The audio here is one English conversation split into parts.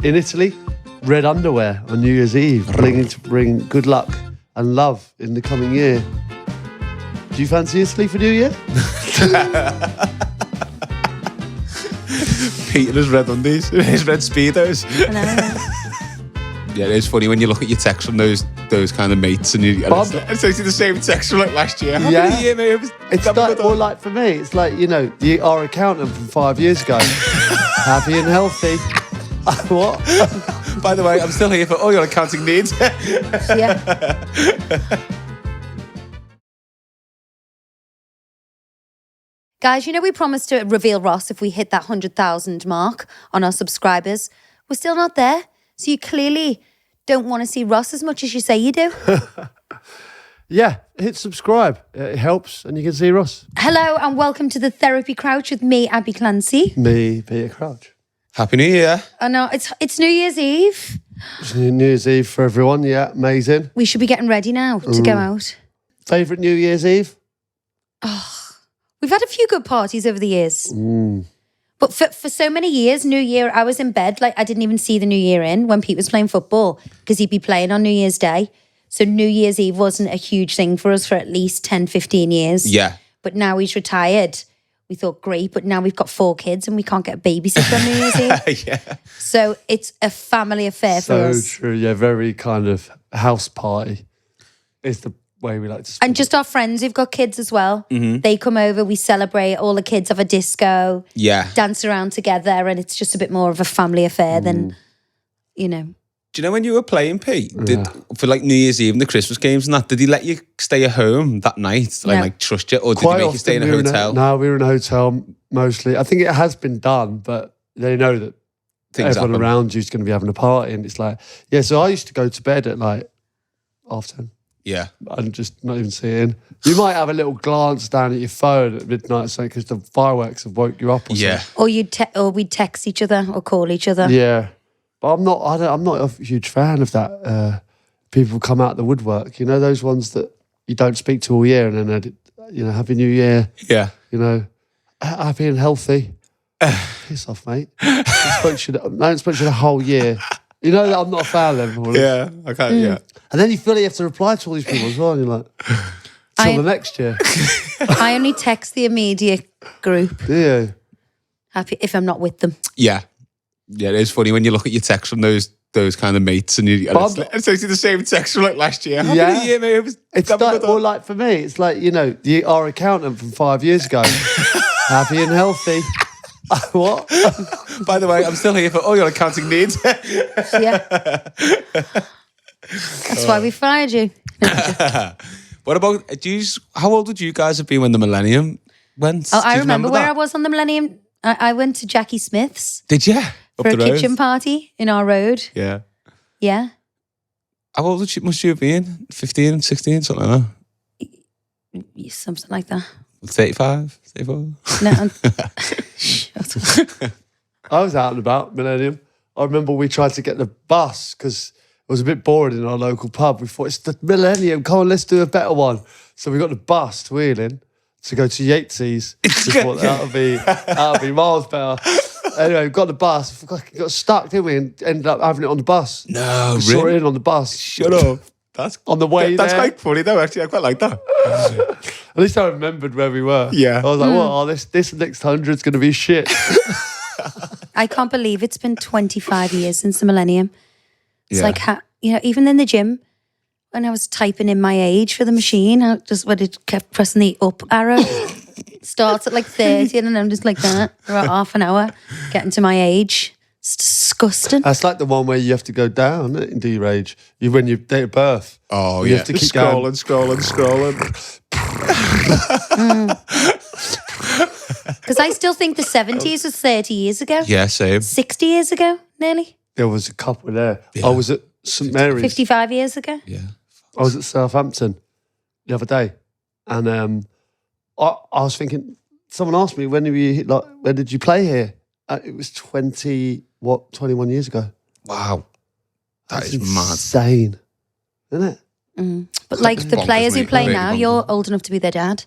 in Italy, red underwear on New Year's Eve, bringing to bring good luck and love in the coming year. Do you fancy Italy for New Year? Peter's red undies, his red speedos. I know. Yeah, it is funny when you look at your texts from those kind of mates and it's actually the same text from like last year. Happy New Year, mate. It's like, or like for me, it's like, you know, our accountant from 5 years ago. Happy and healthy. What? By the way, I'm still here for all your accounting needs. Yeah. Guys, you know we promised to reveal Ross if we hit that 100,000 mark on our subscribers. We're still not there. So you clearly don't want to see Ross as much as you say you do. Yeah, hit subscribe. It helps and you can see Ross. Hello and welcome to the Therapy Crouch with me, Abby Clancy. Me, Peter Crouch. Happy New Year. I know, it's New Year's Eve. It's New Year's Eve for everyone, yeah, amazing. We should be getting ready now to go out. Favourite New Year's Eve? We've had a few good parties over the years. But for so many years, New Year, I was in bed. Like, I didn't even see the New Year in when Pete was playing football because he'd be playing on New Year's Day. So New Year's Eve wasn't a huge thing for us for at least 10, 15 years. Yeah. But now he's retired. We thought, great, but now we've got 4 kids and we can't get a babysitter on New Year's Eve. Yeah. So it's a family affair for us. So true, yeah, very kind of house party is the way we like to speak. And just our friends who've got kids as well. Mm-hmm. They come over, we celebrate, all the kids have a disco, dance around together, and it's just a bit more of a family affair than, you know. Do you know when you were playing, Pete, for like New Year's Eve and the Christmas games and that, did he let you stay at home that night and like trust you, or did he make you stay in a hotel? No, we were in a hotel mostly. I think it has been done, but they know that everyone around you is going to be having a party, and it's like, yeah, so I used to go to bed at like 10:30. Yeah. And just not even seeing. You might have a little glance down at your phone at midnight because the fireworks have woke you up or something. Or we'd text each other or call each other. Yeah. But I'm not a huge fan of that. People come out the woodwork. You know, those ones that you don't speak to all year and then, you know, Happy New Year. Yeah. You know, happy and healthy. Piss off, mate. I don't spoke to you the whole year. You know that I'm not a fan of them. Yeah, I can't, yeah. And then you feel like you have to reply to all these people as well, and you're like, till the next year. I only text the immediate group. Yeah. Happy if I'm not with them. Yeah. Yeah, it is funny when you look at your texts from those kind of mates and it's actually the same text from like last year. Happy New Year, mate. It's like, or like for me, it's like, you know, our accountant from 5 years ago. Happy and healthy. What? By the way, I'm still here for all your accounting needs. Yeah. That's why we fired you. What about, how old would you guys have been when the Millennium went? Oh, I remember where I was on the Millennium. I went to Jackie Smith's. Did you? For a kitchen party in our road. Yeah. Yeah. How old must you have been? 15, 16, something like that? Something like that. 35, 34? No. Shut up. I was out and about, Millennium. I remember we tried to get the bus because it was a bit boring in our local pub. We thought, it's the Millennium, come on, let's do a better one. So we got the bus to Wheeling to go to Yates's. We thought that'll be miles better. Anyway, we got the bus, got stuck, didn't we? And ended up having it on the bus. No, really? Saw it in on the bus. Shut up. That's on the way That's there. quite funny though, actually. I quite like that. At least I remembered where we were. Yeah. I was like, well, this next 100's going to be shit. I can't believe it's been 25 years since the Millennium. It's like, you know, even in the gym, when I was typing in my age for the machine, I just when it kept pressing the up arrow. Starts at like 30 and then I'm just like that for about half an hour, getting to my age. It's disgusting. That's like the one where you have to go down into your age. When you date of birth. Oh, you have to keep scrolling. Because I still think the 70s was 30 years ago. Yeah, same. 60 years ago, nearly. There was a couple there. Yeah. I was at St Mary's. 55 years ago. Yeah. I was at Southampton the other day, and I was thinking. Someone asked me when did you play here? It was 21 years ago. Wow, That's insane, isn't it? Mm. But like the players who play now, you're old enough to be their dad,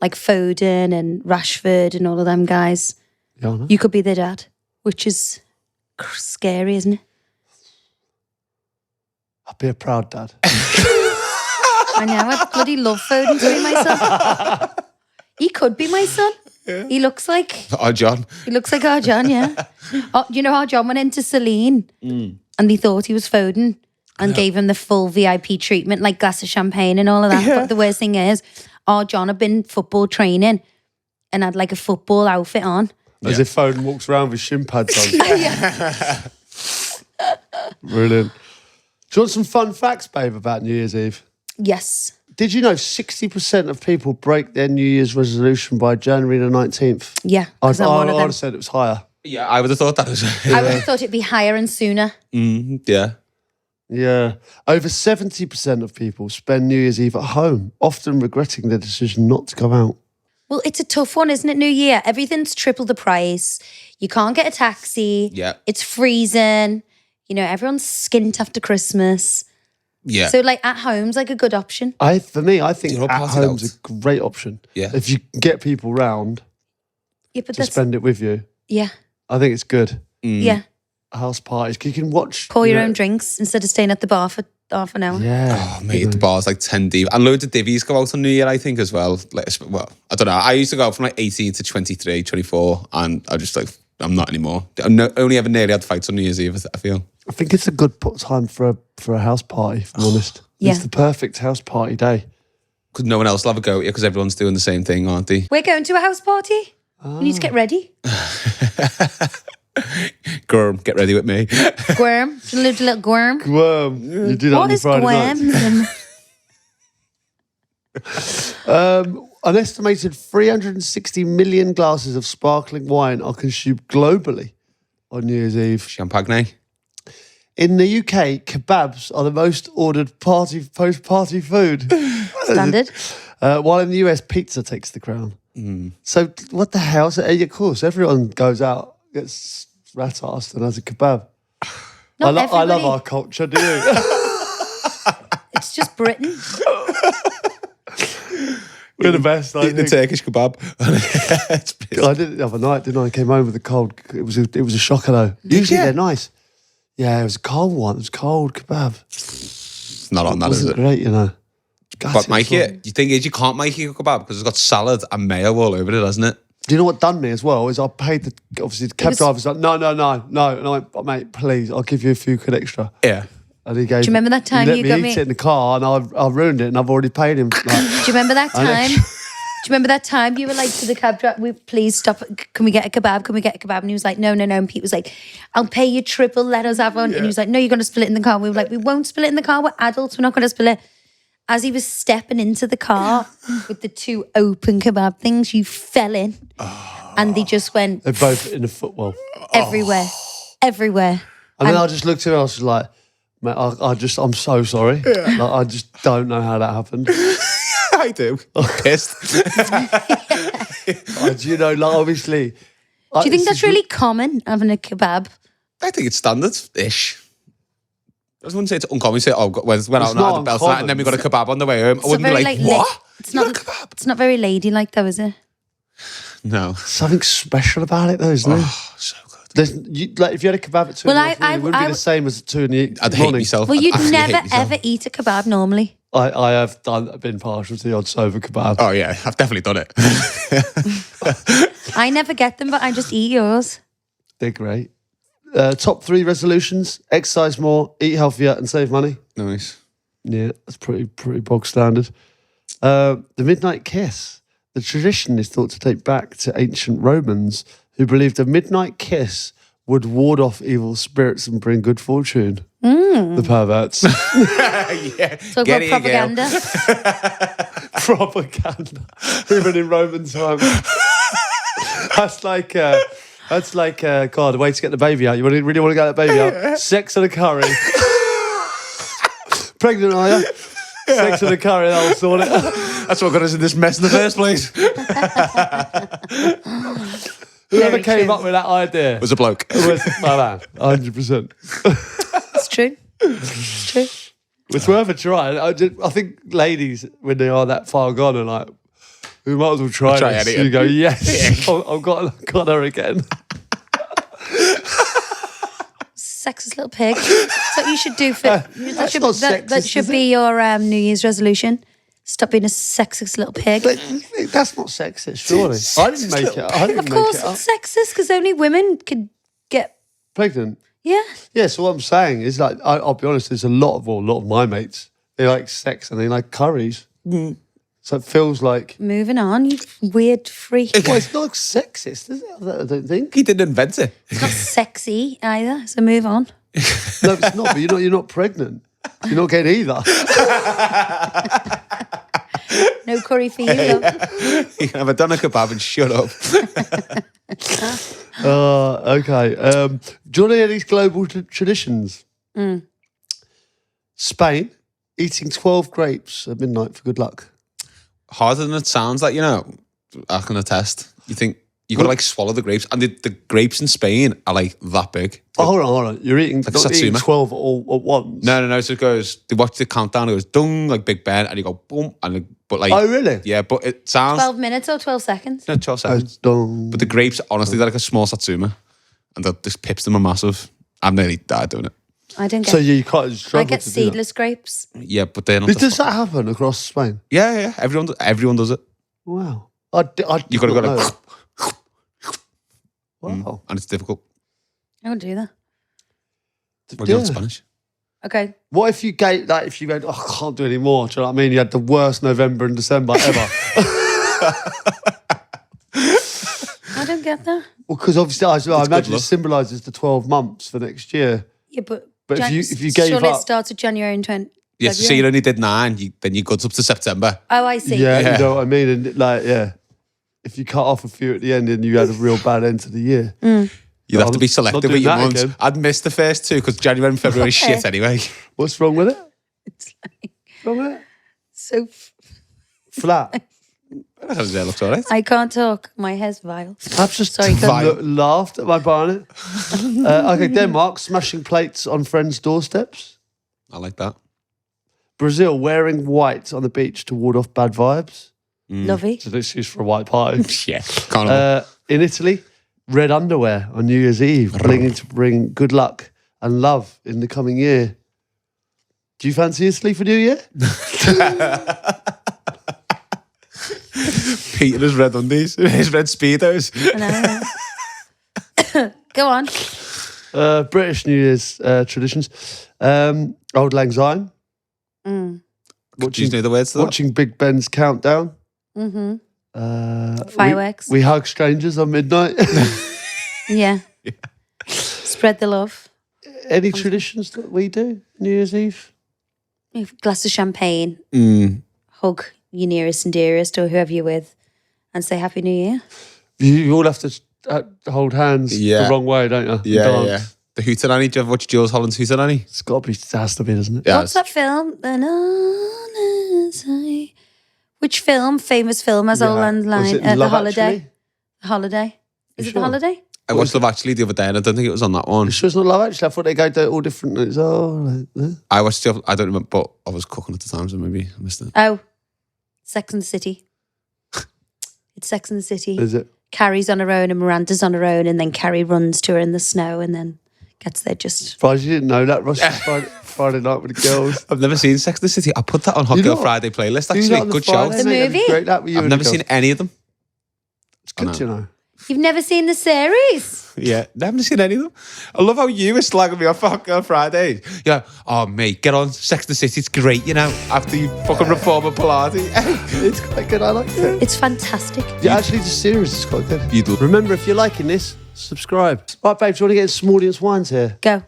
like Foden and Rashford and all of them guys. Yeah, I know. You could be their dad, which is scary, isn't it? be a proud dad. I know, I bloody love Foden to be my son. He could be my son. Yeah. He looks like... Our John. He looks like our John, yeah. You know how John went into Celine and they thought he was Foden and gave him the full VIP treatment, like glass of champagne and all of that. Yeah. But the worst thing is, our John had been football training and had like a football outfit on. As if Foden walks around with shin pads on. Brilliant. Do you want some fun facts, babe, about New Year's Eve? Yes. Did you know 60% of people break their New Year's resolution by January the 19th? Yeah, I would have said it was higher. Yeah, I would have thought that as well. I would have thought it'd be higher and sooner. Yeah. Yeah. Over 70% of people spend New Year's Eve at home, often regretting their decision not to go out. Well, it's a tough one, isn't it, New Year? Everything's triple the price. You can't get a taxi. Yeah. It's freezing. You know, everyone's skint after Christmas. Yeah. So, like, at home's like a good option. For me, I think at home's a great option. Yeah. If you can get people round to spend it with you. Yeah. I think it's good. Yeah. House parties. You can watch. Pour your own drinks instead of staying at the bar for half an hour. Yeah. Oh, mate, the bar's like 10 deep. And loads of divvies go out on New Year, I think, as well. Like, well, I don't know. I used to go out from like 18 to 23, 24, and I just like, I'm not anymore. Only ever nearly had fights on New Year's Eve, I feel. I think it's a good time for a house party, if I'm honest. Yeah. It's the perfect house party day. Because no one else will have a go at you because everyone's doing the same thing, aren't they? We're going to a house party. You need to get ready. Gurm, get ready with me. Gworm. Should a little gworm. Gworm. You do that What on is Friday gworm? An estimated 360 million glasses of sparkling wine are consumed globally on New Year's Eve. Champagne. In the UK, kebabs are the most ordered post-party food. Standard. While in the US, pizza takes the crown. So what the hell? So, of course, everyone goes out, gets rat-arsed and has a kebab. I love our culture, do you? It's just Britain. We're the best, I Eating the think. Turkish kebab. I did it the other night, didn't I? I came home with a cold. It was a shocker, though. Usually they're nice. Yeah, it was a cold one. It was cold kebab. It's not on that, is it? Great, you know. But make it. The thing is, you can't make it a kebab because it's got salad and mayo all over it, hasn't it? Do you know what done me as well? Is I paid the cab driver's like, no. And I went, mate, please, I'll give you a few quid extra. Yeah. And he gave. Do you remember that time you got me? He let me eat it in the car, and I ruined it, and I've already paid him. Like, do you remember that time? Do you remember that time you were like to the cab driver, please stop, can we get a kebab? Can we get a kebab? And he was like, no. And Pete was like, I'll pay you triple, let us have one. Yeah. And he was like, no, you're going to split it in the car. And we were like, we won't split it in the car. We're adults. We're not going to split it. As he was stepping into the car with the two open kebab things, you fell in. And they just went... They're both in the footwell. Everywhere. Everywhere. And then I just looked at him and I was like, mate, I'm so sorry. Yeah. Like, I just don't know how that happened. I do. I'm pissed. You know, like, obviously... Do you think that's really common, having a kebab? I think it's standard-ish. I wouldn't say it's uncommon. Say, went out and had a belt and then we got a kebab on the way home. I wouldn't be like, what? It's not a kebab. It's not very ladylike though, is it? No. Something special about it though, isn't there? So good. Like if you had a kebab at 2 in the afternoon, it wouldn't be the same as at 2 in the morning. I'd hate myself. Well, you'd never ever eat a kebab normally. I have been partial to the odd soba kebab. Oh yeah, I've definitely done it. I never get them, but I just eat yours. They're great. Top 3 resolutions: exercise more, eat healthier, and save money. Nice. Yeah, that's pretty bog standard. The midnight kiss. The tradition is thought to date back to ancient Romans, who believed a midnight kiss would ward off evil spirits and bring good fortune. The perverts. Yeah. Talk about propaganda. Propaganda. Even in Roman times. That's like, God, a way to get the baby out. You really want to get that baby out? Sex and a curry. Pregnant, are you? Sex and a curry, that'll sort it. That's what got us in this mess in the first place. Whoever came up with that idea was a bloke. It was my man, 100%. It's true. It's true. It's worth a try. I think ladies, when they are that far gone, are like, we might as well try this. Anything. You go, yes, I've got her again. sexist little pig. That's what you should do for. That not sexist, should is be your New Year's resolution. Stop being a sexist little pig. But that's not sexist, surely. I didn't make it. I didn't Of course, make it up. it's sexist because only women could get. Pregnant. Yeah. Yeah. So what I'm saying is, like, I'll be honest. There's a lot of my mates. They like sex and they like curries. So it feels like. Moving on, you weird freak. Well, it's not sexist, is it? I don't think. He didn't invent it. It's not sexy either. So move on. No, it's not. But you're not pregnant. You're not getting either. No curry for you, love. You can have a doner kebab and shut up. Okay. Do you want to hear these global traditions? Spain, eating 12 grapes at midnight for good luck. Harder than it sounds, like, I can attest. You think you got to like swallow the grapes, and the grapes in Spain are like that big. Oh, hold on. You're eating, like not eating Satsuma. 12 all at once. No. So it goes. They watch the countdown. It goes dung like Big Ben, and you go boom, but like. Oh, really? Yeah, but it sounds 12 minutes or 12 seconds? no 12 seconds. Dong. But the grapes, honestly, they're like a small Satsuma, and the pips them are massive. I've nearly died doing it. I don't get So you can't I struggle get to do that. seedless grapes. Yeah, but they're not. Does that happen across Spain? Yeah. Everyone does it. Wow. You got to go know. like, Wow. and it's difficult. I wouldn't do that. What do you Yeah. in Spanish? Okay. What if you gave, like, if you went, I can't do any more? Do you know what I mean? You had the worst November and December ever. I don't get that. Well, because obviously, I imagine it luck. symbolises the 12 months for next year. Yeah, but If you gave surely up, it starts at January and 20. Yes, so you only did 9, then you got up to September. Oh, I see. yeah, Yeah. you know what I mean. And like, yeah, if you cut off a few at the end, and you had a real bad end to the year. You'd have to be Not selective doing with your that months. again. I'd missed the first 2 because January and February Okay. shit anyway. What's wrong with it? It's like What's wrong with it? so. Flat. That looks all right. I can't talk. My hair's vile. I've just Sorry, go on. laughed at my barnet. Okay, Denmark, smashing plates on friends' doorsteps. I like that. Brazil, wearing white on the beach to ward off bad vibes. Lovey. It's an excuse for a white party. Yeah. Carnival. In Italy, red underwear on New Year's Eve, bringing to bring good luck and love in the coming year. Do you fancy Italy for New Year? Peter's red undies, his red Speedos. I know. Go on. British New Year's traditions. Old Lang Syne. Do you know the words to that? Watching Big Ben's countdown. Fireworks. We hug strangers on midnight. Yeah. Spread the love. Any traditions that we do New Year's Eve? A glass of champagne. Hug your nearest and dearest or whoever you're with and say Happy New Year. You all have to hold hands Yeah. the wrong way, don't you? Yeah, Dance. yeah. The Hootenanny. Do you ever watch Jules Holland's Hootenanny? It's got to be, it has to be, doesn't it? Yeah. What's that film? Which film? Famous film has Old Lang Was Syne. it The Love Holiday. Actually? The Holiday. Is it sure? The Holiday? I watched Love Actually the other day, and I don't think it was on that one. You sure it's not Love Actually? I thought they go to all different. It's I watched it. I don't remember, but I was cooking at the time, so maybe I missed it. Oh, Sex and the City. It's Sex and the City. Is it? Carrie's on her own and Miranda's on her own, and then Carrie runs to her in the snow and then gets there just. Surprised you didn't know that, Ross. Friday night with the girls. I've never seen Sex and the City. I put that on Hot You Girl not? Friday playlist. Do that Actually, on the good show. Friday, The mate, that'd be movie? Great, that with you I've and the never seen girls. any of them. It's good, you know. You've never seen the series? Yeah, never seen any of them. I love how you were slagging me off for Hot Girl Friday. Yeah, oh mate, get on Sex and the City. It's great, after you fucking reform a Pilates. It's quite good. I liked it. It's fantastic. Yeah, actually, the series is quite good. You do. Remember, if you're liking this, subscribe. Right, babe, do you want to get some audience wines here? Go.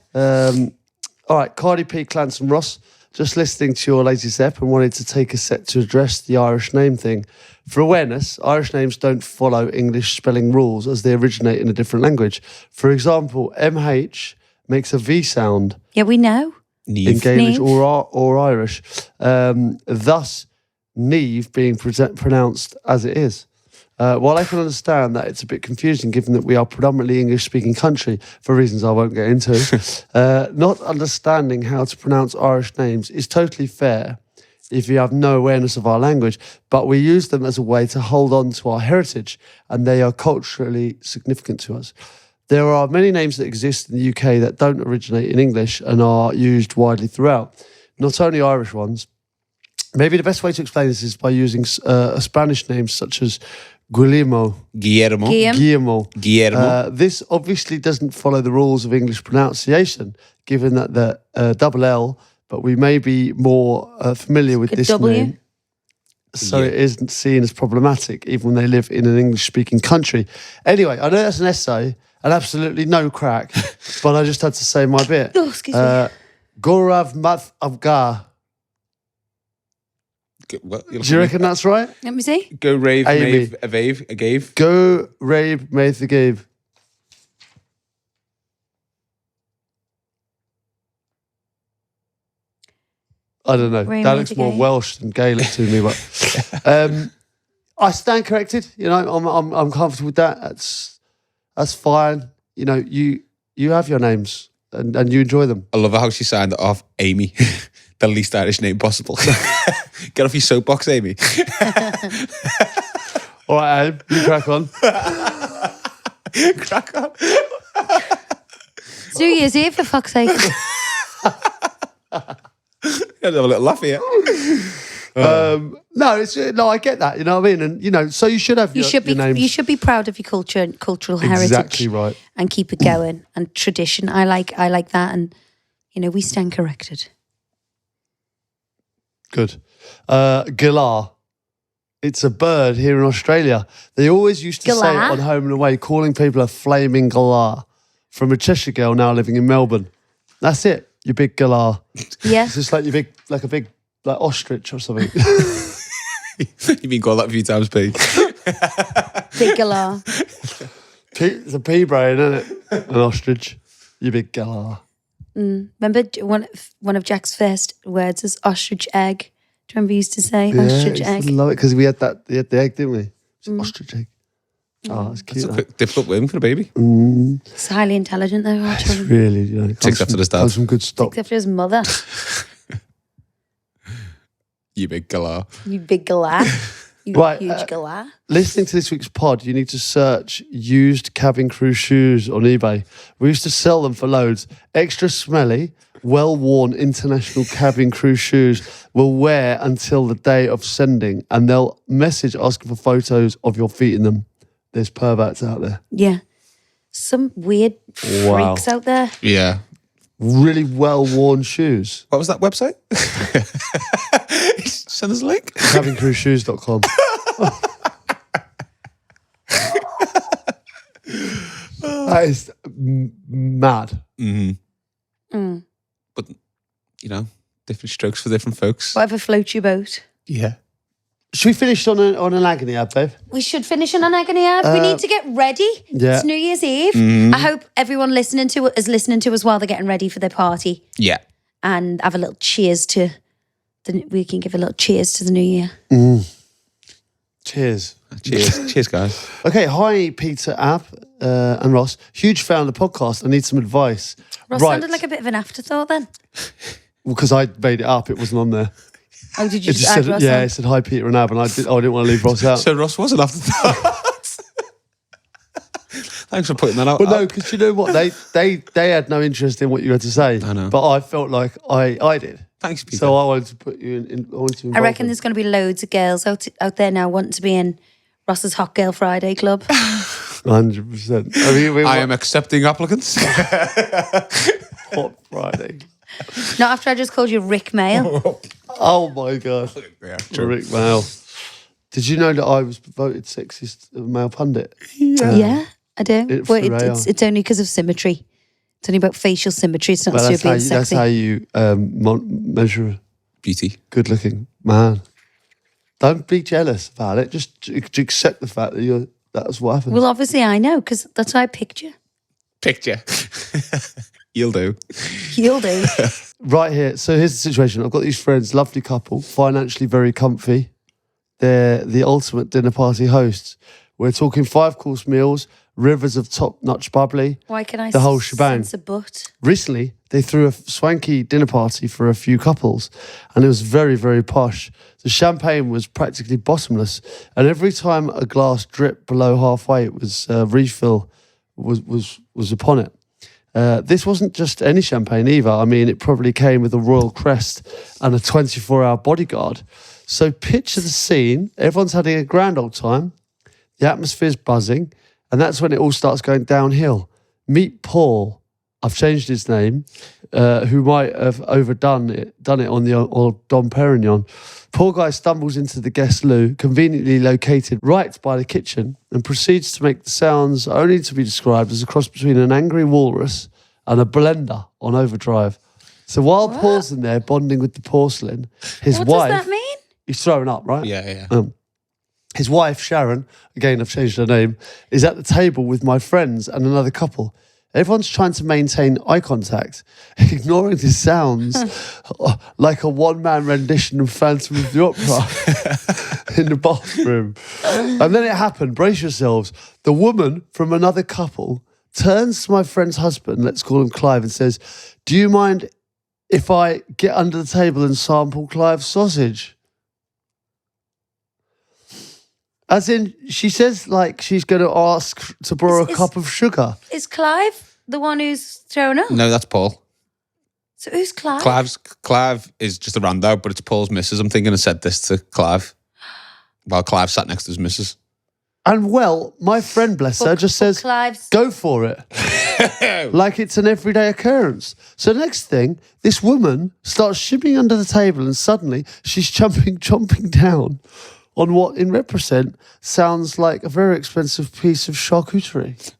All right, Cardi P, Clancy and Ross, just listening to your latest ep and wanted to take a set to address the Irish name thing. For awareness, Irish names don't follow English spelling rules as they originate in a different language. For example, MH makes a V sound Yeah, we know. in Neve. Gaelic Neve. or Irish, thus Neve being pronounced as it is. While I can understand that it's a bit confusing given that we are predominantly English-speaking country, for reasons I won't get into, not understanding how to pronounce Irish names is totally fair if you have no awareness of our language, but we use them as a way to hold on to our heritage, and they are culturally significant to us. There are many names that exist in the UK that don't originate in English and are used widely throughout, not only Irish ones. Maybe the best way to explain this is by using a Spanish name such as Guillermo. This obviously doesn't follow the rules of English pronunciation, given that the double L, but we may be more familiar with this name. So it isn't seen as problematic, even when they live in an English-speaking country. Anyway, I know that's an essay and absolutely no crack, but I just had to say my bit. Oh, excuse me. Gaurav Math Avgar. Do you reckon that's right? Let me see. Go rave, Amy. mave, a gave. Go rave, mave the gave. I don't know. Ray That made looks the more gave. Welsh than Gaelic to me, but I stand corrected. You know, I'm comfortable with that. That's fine. You know, you have your names and you enjoy them. I love how she signed it off, Amy. The least Irish name possible. Get off your soapbox, Amy. All right, Abe, you crack on. Crack on. It's New Year's Eve, for fuck's sake. Have a little laugh here. No, I get that. You know what I mean? And you know, so you should have your names. You should be proud of your culture and cultural heritage. Exactly right. And keep it going. And tradition. I like that. And you know, we stand corrected. Good. Galah. It's a bird here in Australia. They always used to say it Galah? on Home and Away, calling people a flaming galah, from a Cheshire girl now living in Melbourne. That's it. You big galah. Yeah. It's just like a big ostrich or something. You've been called that a few times, Pete. Big galah. It's a pea brain, isn't it? An ostrich. You big galah. Remember one of Jack's first words is ostrich egg. Do you remember he used to say ostrich I egg? love it because we had the egg, didn't we? It's ostrich egg. Oh, that's cute. It's a quick, difficult word for a baby. It's highly intelligent though. Our It's children. really, you know, Takes after the start. comes from good stock. Except for his mother. You big galah. You big galah. You Right, huge galah. Listening to this week's pod, you need to search used cabin crew shoes on eBay. We used to sell them for loads. Extra smelly, well-worn international cabin crew shoes will wear until the day of sending, and they'll message asking for photos of your feet in them. There's perverts out there. Yeah. Some weird Wow. freaks out there. Yeah. Really well-worn shoes. What was that website? Send us a link. Cabincrewshoes.com. That is mad. But, you know, different strokes for different folks. Whatever floats your boat. Yeah. Should we finish on an agony ab, babe? We should finish on an agony ab. We need to get ready. yeah. It's New Year's Eve. I hope everyone is listening to us while they're getting ready for their party. Yeah. And have a little cheers to we can give a little cheers to the new year. Cheers. Cheers. Cheers, guys. Okay, hi, Peter, Ab, and Ross. Huge fan of the podcast. I need some advice. Ross sounded like a bit of an afterthought then. Well, because I made it up. It wasn't on there. Oh, did you It just add said, Ross yeah, on? it said hi, Peter and Ab, and I didn't want to leave Ross out. So Ross was an afterthought. Thanks for putting that out. But no, because you know what? They had no interest in what you had to say. I know. But I felt like I did. Thanks, Peter. So I wanted to put you in. I wanted to I involve reckon them. there's going to be loads of girls out there now wanting to be in Ross's Hot Girl Friday club. 100%. I mean, I am accepting applicants. Hot Friday. Not after I just called you Rick Mail. Oh my God. Yeah, Rick Mail. Did you know that I was voted sexiest male pundit? Yeah, I do. Well, real. it's only because of symmetry. It's only about facial symmetry. It's not Well, to that's, do how with you, being that's sexy. how you measure a Beauty. good looking man. Don't be jealous about it. Just accept the fact that that's what happened. Well, obviously I know because that's how I picked you. Picture. You'll do. You'll do. Right here. So here's the situation. I've got these friends, lovely couple, financially very comfy. They're the ultimate dinner party hosts. We're talking 5-course meals, rivers of top-notch bubbly. Why can I The whole shebang. sense a butt? Recently, they threw a swanky dinner party for a few couples, and it was very, very posh. The champagne was practically bottomless, and every time a glass dripped below halfway, it was refill was upon it. This wasn't just any champagne either. I mean, it probably came with a royal crest and a 24-hour bodyguard. So picture the scene. Everyone's having a grand old time. The atmosphere's buzzing. And that's when it all starts going downhill. Meet Paul. I've changed his name, who might have done it on the old Dom Perignon. Poor guy stumbles into the guest loo, conveniently located right by the kitchen, and proceeds to make the sounds only to be described as a cross between an angry walrus and a blender on overdrive. So while Paul's in there bonding with the porcelain, his wife... What does that mean? He's throwing up, right? Yeah. His wife, Sharon, again, I've changed her name, is at the table with my friends and another couple. Everyone's trying to maintain eye contact, ignoring the sounds like a one-man rendition of Phantom of the Opera in the bathroom. And then it happened, brace yourselves. The woman from another couple turns to my friend's husband, let's call him Clive, and says, "Do you mind if I get under the table and sample Clive's sausage?" As in, she says like she's going to ask to borrow a cup of sugar. Is Clive the one who's thrown up? No, that's Paul. So who's Clive? Clive is just a rando, but it's Paul's missus. I'm thinking I said this to Clive while Clive sat next to his missus. And well, my friend, bless her, just says, Clive's... go for it. Like it's an everyday occurrence. So next thing, this woman starts shimmying under the table and suddenly she's chomping down on what in represent sounds like a very expensive piece of charcuterie.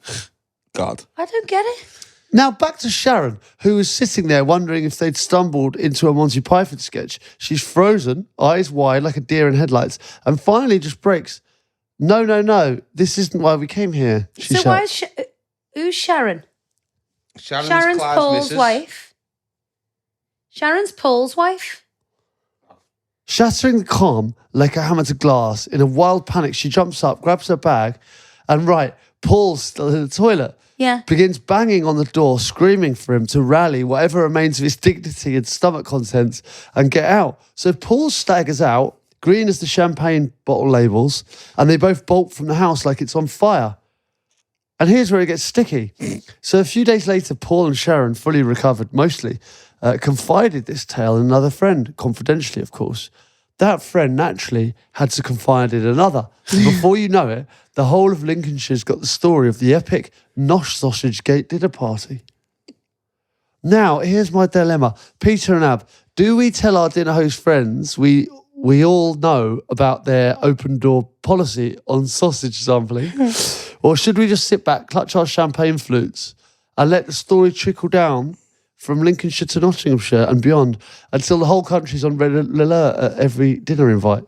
God. I don't get it. Now back to Sharon, who was sitting there wondering if they'd stumbled into a Monty Python sketch. She's frozen, eyes wide like a deer in headlights, and finally just breaks. No, this isn't why we came here. She So why is who's Sharon? Sharon's Clive's Paul's missus. wife. Sharon's Paul's wife. Shattering the calm like a hammer to glass, in a wild panic, she jumps up, grabs her bag, and Paul's still in the toilet. Yeah. Begins banging on the door, screaming for him to rally whatever remains of his dignity and stomach contents and get out. So Paul staggers out, green as the champagne bottle labels, and they both bolt from the house like it's on fire. And here's where it gets sticky. So a few days later, Paul and Sharon, fully recovered mostly, confided this tale in another friend, confidentially, of course. That friend naturally had to confide in another. And before you know it, the whole of Lincolnshire's got the story of the epic Nosh Sausage Gate dinner party. Now, here's my dilemma. Peter and Ab, do we tell our dinner host friends we all know about their open door policy on sausage sampling? Or should we just sit back, clutch our champagne flutes, and let the story trickle down from Lincolnshire to Nottinghamshire and beyond until the whole country's on red alert at every dinner invite?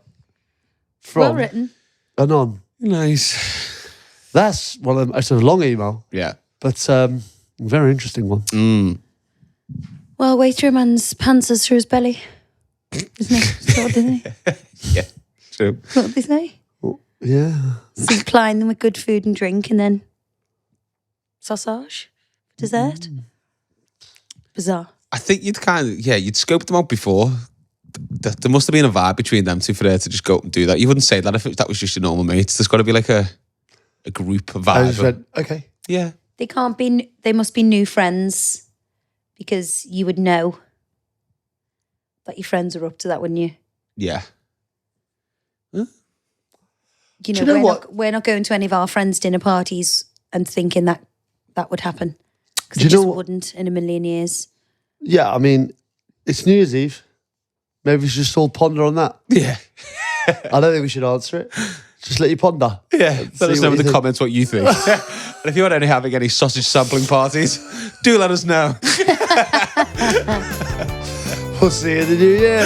Well written. And on. Nice. That's it's a long email, Yeah. but very interesting one. Well, waiter man's pants is through his belly. Isn't it? Is that what they say? Yeah. True. What they say? Yeah. Supplying them with good food and drink and then sausage, dessert. Bizarre. I think you'd scope them out before. There must have been a vibe between them two for her to just go up and do that. You wouldn't say that if that was just your normal mates. There's got to be like a group vibe. I just went, okay. Yeah. They must be new friends because you would know that your friends are up to that, wouldn't you? Yeah. You know, Do you know what? We're not going to any of our friends' dinner parties and thinking that would happen. Because Do it you know just what? wouldn't in a million years. Yeah, I mean, it's New Year's Eve. Maybe we should just all ponder on that. Yeah. I don't think we should answer it. Just let you ponder. Yeah. Let us know in the comments what you think. And if you're only having any sausage sampling parties, do let us know. We'll see you in the new year.